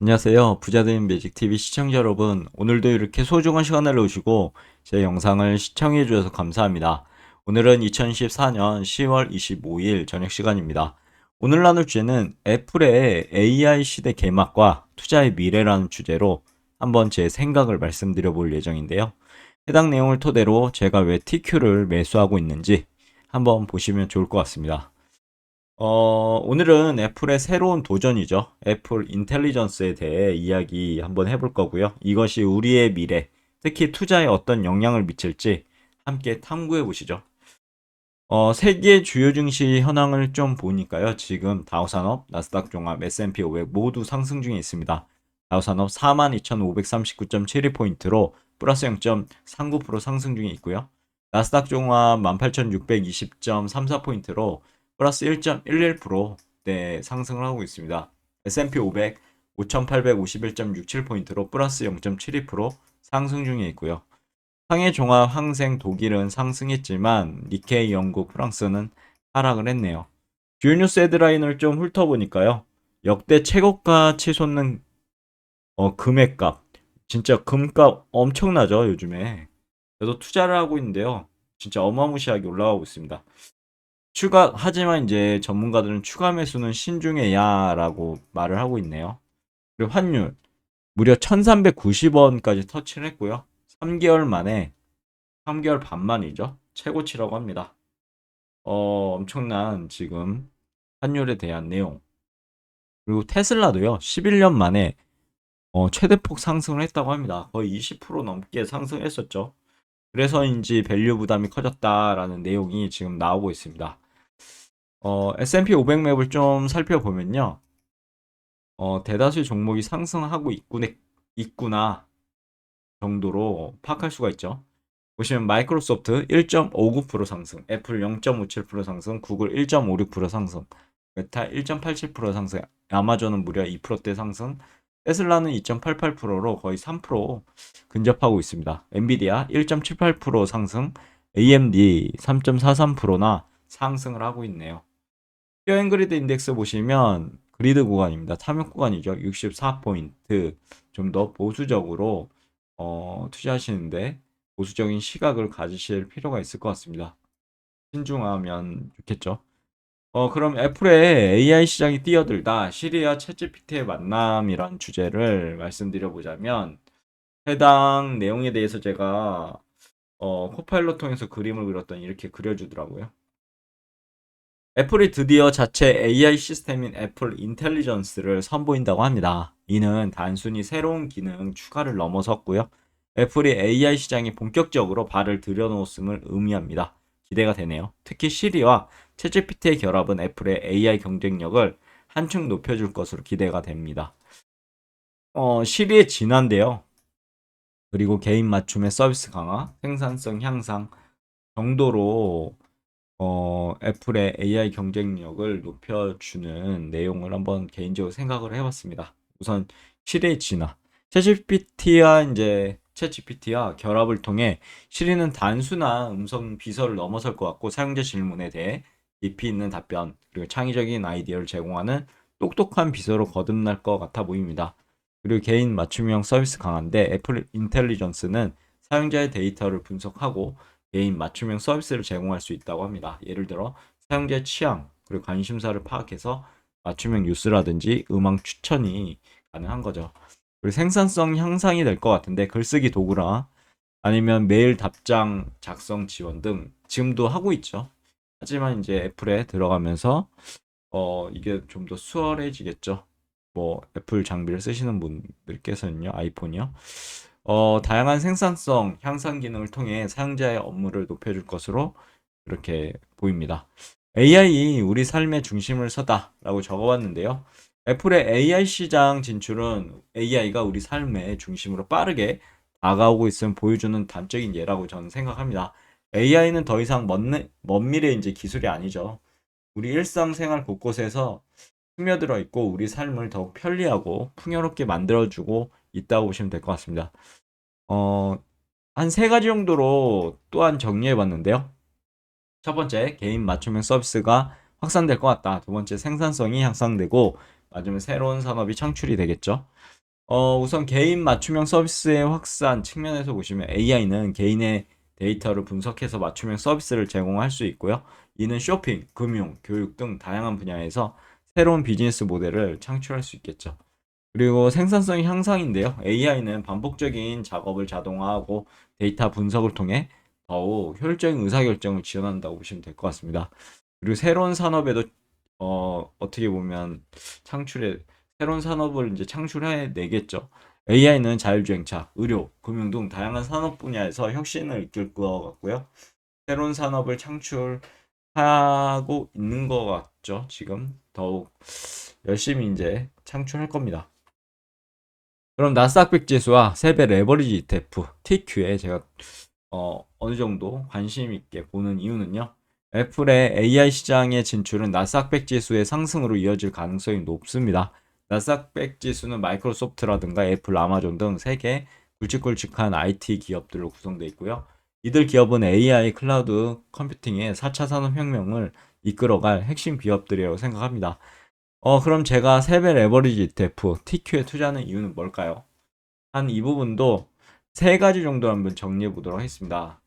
안녕하세요. 부자된 매직TV 시청자 여러분. 오늘도 이렇게 소중한 시간을 내주시고 제 영상을 시청해 주셔서 감사합니다. 오늘은 2014년 10월 25일 저녁 시간입니다. 오늘 나눌 주제는 애플의 AI 시대 개막과 투자의 미래라는 주제로 한번 제 생각을 말씀드려 볼 예정인데요. 해당 내용을 토대로 제가 왜 TQ를 매수하고 있는지 한번 보시면 좋을 것 같습니다. 오늘은 애플의 새로운 도전이죠. 애플 인텔리전스에 대해 이야기 한번 해볼 거고요. 이것이 우리의 미래, 특히 투자에 어떤 영향을 미칠지 함께 탐구해 보시죠. 세계 주요 증시 현황을 좀 보니까요. 지금 다우산업, 나스닥 종합, S&P 500 모두 상승 중에 있습니다. 다우산업 42,539.72포인트로 플러스 0.39% 상승 중에 있고요. 나스닥 종합 18,620.34포인트로 플러스 1.11%대 상승을 하고 있습니다. S&P 500 5,851.67포인트로 플러스 0.72% 상승 중에 있고요. 상해 종합 항생 독일은 상승했지만 니케이 영국 프랑스는 하락을 했네요. 주요 뉴스 헤드라인을 좀 훑어보니까요. 역대 최고가 치솟는 금액값. 진짜 금값 엄청나죠 요즘에. 저도 투자를 하고 있는데요. 진짜 어마무시하게 올라가고 있습니다. 하지만 이제 전문가들은 추가 매수는 신중해야라고 말을 하고 있네요. 그리고 환율 무려 1390원까지 터치를 했고요. 3개월 만에 3개월 반 만이죠. 최고치라고 합니다. 엄청난 지금 환율에 대한 내용. 그리고 테슬라도요. 11년 만에 최대폭 상승을 했다고 합니다. 거의 20% 넘게 상승했었죠. 그래서인지 밸류 부담이 커졌다라는 내용이 지금 나오고 있습니다. S&P 500 맵을 좀 살펴보면요. 대다수의 종목이 상승하고 있구나 정도로 파악할 수가 있죠. 보시면 마이크로소프트 1.59% 상승, 애플 0.57% 상승, 구글 1.56% 상승, 메타 1.87% 상승, 아마존은 무려 2%대 상승, 테슬라는 2.88%로 거의 3% 근접하고 있습니다. 엔비디아 1.78% 상승, AMD 3.43%나 상승을 하고 있네요. 피어앤그리드 인덱스 보시면 그리드 구간입니다. 탐욕 구간이죠. 64포인트 좀 더 보수적으로 투자하시는데 보수적인 시각을 가지실 필요가 있을 것 같습니다. 신중하면 좋겠죠. 그럼 애플의 AI 시장이 뛰어들다 시리와 챗GPT의 만남이란 주제를 말씀드려 보자면 해당 내용에 대해서 제가 코파일럿 통해서 그림을 그렸더니 이렇게 그려주더라고요. 애플이 드디어 자체 AI 시스템인 애플 인텔리전스를 선보인다고 합니다. 이는 단순히 새로운 기능 추가를 넘어섰고요. 애플이 AI 시장에 본격적으로 발을 들여놓았음을 의미합니다. 기대가 되네요. 특히 시리와 챗GPT의 결합은 애플의 AI 경쟁력을 한층 높여줄 것으로 기대가 됩니다. 시리의 진화인데요. 그리고 개인 맞춤의 서비스 강화, 생산성 향상 정도로 애플의 AI 경쟁력을 높여주는 내용을 한번 개인적으로 생각을 해봤습니다. 우선 시리의 진화. 챗GPT와 결합을 통해 시리는 단순한 음성 비서를 넘어설 것 같고 사용자 질문에 대해 깊이 있는 답변 그리고 창의적인 아이디어를 제공하는 똑똑한 비서로 거듭날 것 같아 보입니다. 그리고 개인 맞춤형 서비스 강화인데 애플 인텔리전스는 사용자의 데이터를 분석하고 개인 맞춤형 서비스를 제공할 수 있다고 합니다. 예를 들어 사용자의 취향 그리고 관심사를 파악해서 맞춤형 뉴스라든지 음악 추천이 가능한 거죠. 그리고 생산성 향상이 될 것 같은데 글쓰기 도구라 아니면 메일 답장 작성 지원 등 지금도 하고 있죠. 하지만 이제 애플에 들어가면서 이게 좀 더 수월해지겠죠. 뭐 애플 장비를 쓰시는 분들께서는요, 아이폰이요. 다양한 생산성 향상 기능을 통해 사용자의 업무를 높여줄 것으로 그렇게 보입니다. AI 우리 삶의 중심을 서다라고 적어봤는데요. 애플의 AI 시장 진출은 AI가 우리 삶의 중심으로 빠르게 다가오고 있음을 보여주는 단적인 예라고 저는 생각합니다. AI는 더 이상 먼 미래 이제 기술이 아니죠. 우리 일상생활 곳곳에서 스며들어 있고 우리 삶을 더욱 편리하고 풍요롭게 만들어주고 있다고 보시면 될 것 같습니다. 어, 한 세 가지 정도로 또한 정리해 봤는데요. 첫 번째, 개인 맞춤형 서비스가 확산될 것 같다. 두 번째, 생산성이 향상되고, 맞으면 새로운 산업이 창출이 되겠죠. 우선 개인 맞춤형 서비스의 확산 측면에서 보시면 AI는 개인의 데이터를 분석해서 맞춤형 서비스를 제공할 수 있고요. 이는 쇼핑, 금융, 교육 등 다양한 분야에서 새로운 비즈니스 모델을 창출할 수 있겠죠. 그리고 생산성 향상인데요. AI는 반복적인 작업을 자동화하고 데이터 분석을 통해 더욱 효율적인 의사결정을 지원한다고 보시면 될 것 같습니다. 그리고 새로운 산업에도 어떻게 보면 창출해 새로운 산업을 이제 창출해 내겠죠. AI는 자율주행차, 의료, 금융 등 다양한 산업 분야에서 혁신을 이끌 것 같고요. 새로운 산업을 창출하고 있는 것 같죠. 지금 더욱 열심히 이제 창출할 겁니다. 그럼 나스닥 지수와 세배 레버리지 ETF, TQ에 제가 어느 정도 관심 있게 보는 이유는요. 애플의 AI 시장의 진출은 나스닥 지수의 상승으로 이어질 가능성이 높습니다. 나스닥 지수는 마이크로소프트라든가 애플, 아마존 등 세계 굵직굵직한 IT 기업들로 구성되어 있고요. 이들 기업은 AI, 클라우드 컴퓨팅의 4차 산업혁명을 이끌어갈 핵심 기업들이라고 생각합니다. 그럼 제가 세배 레버리지 ETF, TQ에 투자하는 이유는 뭘까요? 한 이 부분도 세 가지 정도 한번 정리해 보도록 하겠습니다.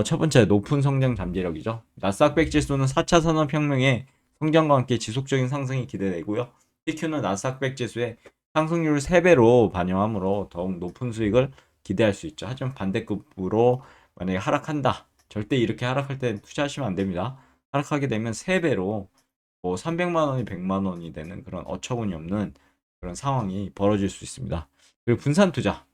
첫 번째, 높은 성장 잠재력이죠. 나스닥 100 지수는 4차 산업혁명의 성장과 함께 지속적인 상승이 기대되고요. TQ는 나스닥 100 지수의 상승률을 3배로 반영하므로 더욱 높은 수익을 기대할 수 있죠. 하지만 반대급으로 만약에 하락한다. 절대 이렇게 하락할 때 투자하시면 안 됩니다. 하락하게 되면 3배로 300만 원이 100만 원이 되는 그런 어처구니 없는 그런 상황이 벌어질 수 있습니다. 그리고 분산 투자.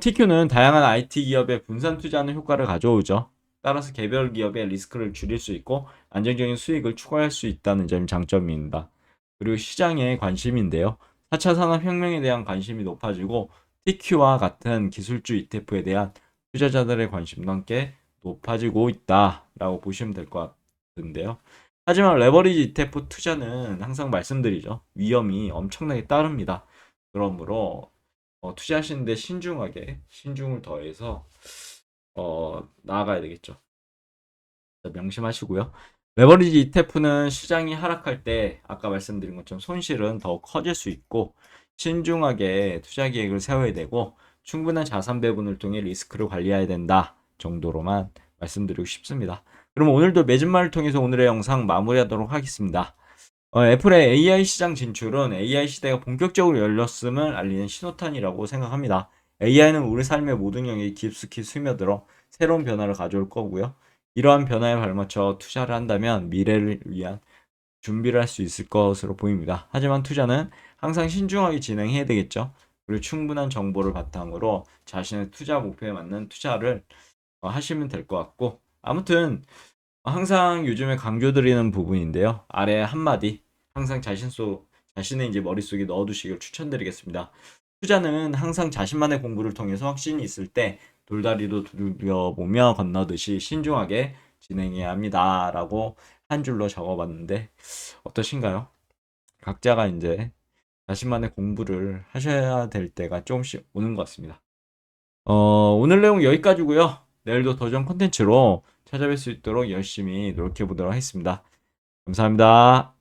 TQ는 다양한 IT 기업에 분산 투자하는 효과를 가져오죠. 따라서 개별 기업의 리스크를 줄일 수 있고 안정적인 수익을 추가할 수 있다는 점이 장점입니다. 그리고 시장에 관심인데요. 4차 산업혁명에 대한 관심이 높아지고 TQ와 같은 기술주 ETF에 대한 투자자들의 관심도 함께 높아지고 있다라고 보시면 될 것 같은데요. 하지만 레버리지 ETF 투자는 항상 말씀드리죠. 위험이 엄청나게 따릅니다. 그러므로 투자하시는데 신중하게 신중을 더해서 나아가야 되겠죠. 명심하시고요. 레버리지 ETF는 시장이 하락할 때 아까 말씀드린 것처럼 손실은 더 커질 수 있고 신중하게 투자 계획을 세워야 되고 충분한 자산 배분을 통해 리스크를 관리해야 된다 정도로만 말씀드리고 싶습니다. 그럼 오늘도 매진말을 통해서 오늘의 영상 마무리하도록 하겠습니다. 애플의 AI 시장 진출은 AI 시대가 본격적으로 열렸음을 알리는 신호탄이라고 생각합니다. AI는 우리 삶의 모든 영역에 깊숙이 스며들어 새로운 변화를 가져올 거고요. 이러한 변화에 발맞춰 투자를 한다면 미래를 위한 준비를 할 수 있을 것으로 보입니다. 하지만 투자는 항상 신중하게 진행해야 되겠죠. 그리고 충분한 정보를 바탕으로 자신의 투자 목표에 맞는 투자를 하시면 될 것 같고 아무튼 항상 요즘에 강조드리는 부분인데요. 아래 한마디 항상 자신의 이제 머릿속에 넣어두시길 추천드리겠습니다. 투자는 항상 자신만의 공부를 통해서 확신이 있을 때 돌다리도 두드려보며 건너듯이 신중하게 진행해야 합니다라고 한 줄로 적어봤는데 어떠신가요? 각자가 이제 자신만의 공부를 하셔야 될 때가 조금씩 오는 것 같습니다. 오늘 내용 여기까지고요. 내일도 더 좋은 콘텐츠로 찾아뵐 수 있도록 열심히 노력해 보도록 하겠습니다. 감사합니다.